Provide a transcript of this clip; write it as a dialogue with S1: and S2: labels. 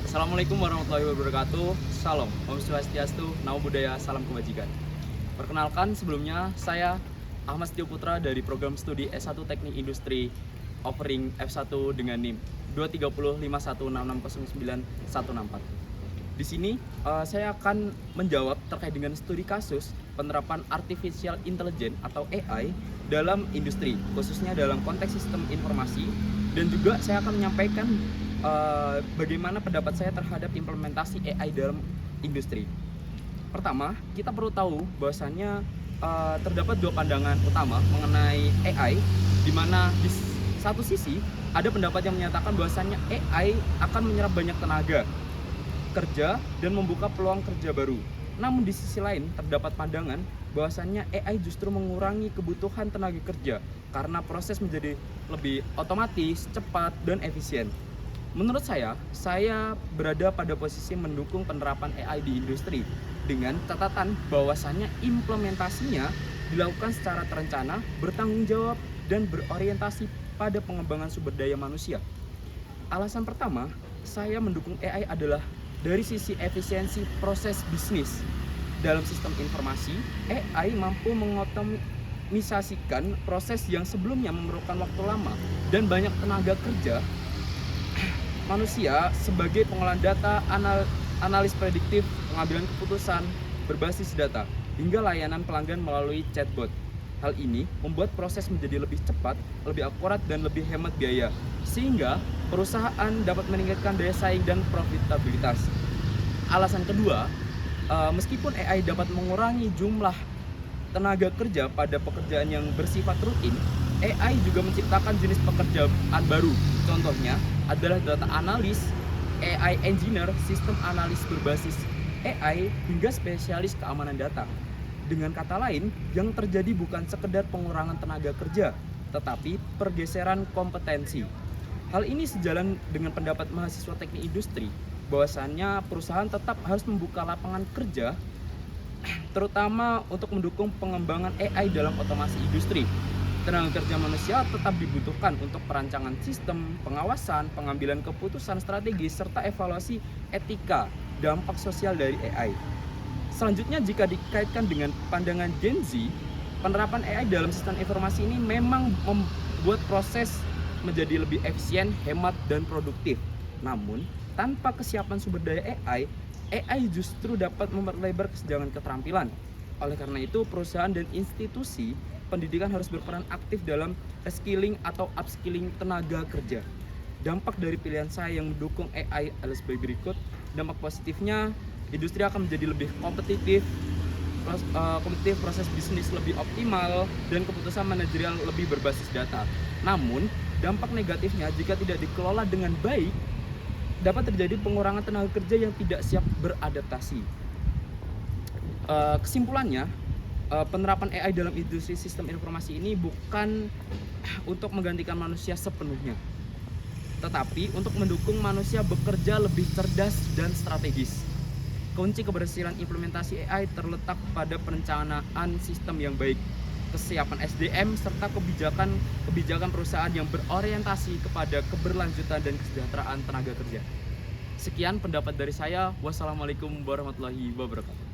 S1: Assalamualaikum warahmatullahi wabarakatuh. Salam, Om Swastiastu, Namo Buddhaya, Salam Kebajikan. Perkenalkan sebelumnya, saya Ahmad Setio Putra dari program studi S1 Teknik Industri offering F1 dengan NIM 23051660914. Di sini saya akan menjawab terkait dengan studi kasus penerapan Artificial Intelligence atau AI dalam industri, khususnya dalam konteks sistem informasi, dan juga saya akan menyampaikan bagaimana pendapat saya terhadap implementasi AI dalam industri. Pertama, kita perlu tahu bahwasannya terdapat dua pandangan utama mengenai AI, di mana di satu sisi ada pendapat yang menyatakan bahwasannya AI akan menyerap banyak tenaga kerja dan membuka peluang kerja baru. Namun di sisi lain terdapat pandangan bahwasannya AI justru mengurangi kebutuhan tenaga kerja karena proses menjadi lebih otomatis, cepat, dan efisien. Menurut saya berada pada posisi mendukung penerapan AI di industri dengan catatan bahwasannya implementasinya dilakukan secara terencana, bertanggung jawab, dan berorientasi pada pengembangan sumber daya manusia. Alasan pertama, saya mendukung AI adalah dari sisi efisiensi proses bisnis. Dalam sistem informasi, AI mampu mengotomisasikan proses yang sebelumnya memerlukan waktu lama dan banyak tenaga kerja manusia sebagai pengolahan data, analis prediktif, pengambilan keputusan berbasis data, hingga layanan pelanggan melalui chatbot. Hal ini membuat proses menjadi lebih cepat, lebih akurat, dan lebih hemat biaya, sehingga perusahaan dapat meningkatkan daya saing dan profitabilitas. Alasan kedua, meskipun AI dapat mengurangi jumlah tenaga kerja pada pekerjaan yang bersifat rutin, AI juga menciptakan jenis pekerjaan baru. Contohnya adalah data analis, AI engineer, sistem analis berbasis AI, hingga spesialis keamanan data. Dengan kata lain, yang terjadi bukan sekedar pengurangan tenaga kerja, tetapi pergeseran kompetensi. Hal ini sejalan dengan pendapat mahasiswa teknik industri, bahwasannya perusahaan tetap harus membuka lapangan kerja, terutama untuk mendukung pengembangan AI dalam otomasi industri. Tenaga kerja manusia tetap dibutuhkan untuk perancangan sistem, pengawasan, pengambilan keputusan strategis, serta evaluasi etika dampak sosial dari AI. Selanjutnya, jika dikaitkan dengan pandangan Gen Z, penerapan AI dalam sistem informasi ini memang membuat proses menjadi lebih efisien, hemat, dan produktif. Namun, tanpa kesiapan sumber daya AI justru dapat memperlebar kesenjangan keterampilan. Oleh karena itu, perusahaan dan institusi pendidikan harus berperan aktif dalam reskilling atau upskilling tenaga kerja. Dampak dari pilihan saya yang mendukung AI adalah sebagai berikut. Dampak positifnya, industri akan menjadi lebih kompetitif, proses bisnis lebih optimal, dan keputusan manajerial lebih berbasis data. Namun, dampak negatifnya jika tidak dikelola dengan baik, dapat terjadi pengurangan tenaga kerja yang tidak siap beradaptasi. Kesimpulannya, penerapan AI dalam industri sistem informasi ini bukan untuk menggantikan manusia sepenuhnya, tetapi untuk mendukung manusia bekerja lebih cerdas dan strategis. Kunci keberhasilan implementasi AI terletak pada perencanaan sistem yang baik, kesiapan SDM, serta kebijakan perusahaan yang berorientasi kepada keberlanjutan dan kesejahteraan tenaga kerja. Sekian pendapat dari saya. Wassalamualaikum warahmatullahi wabarakatuh.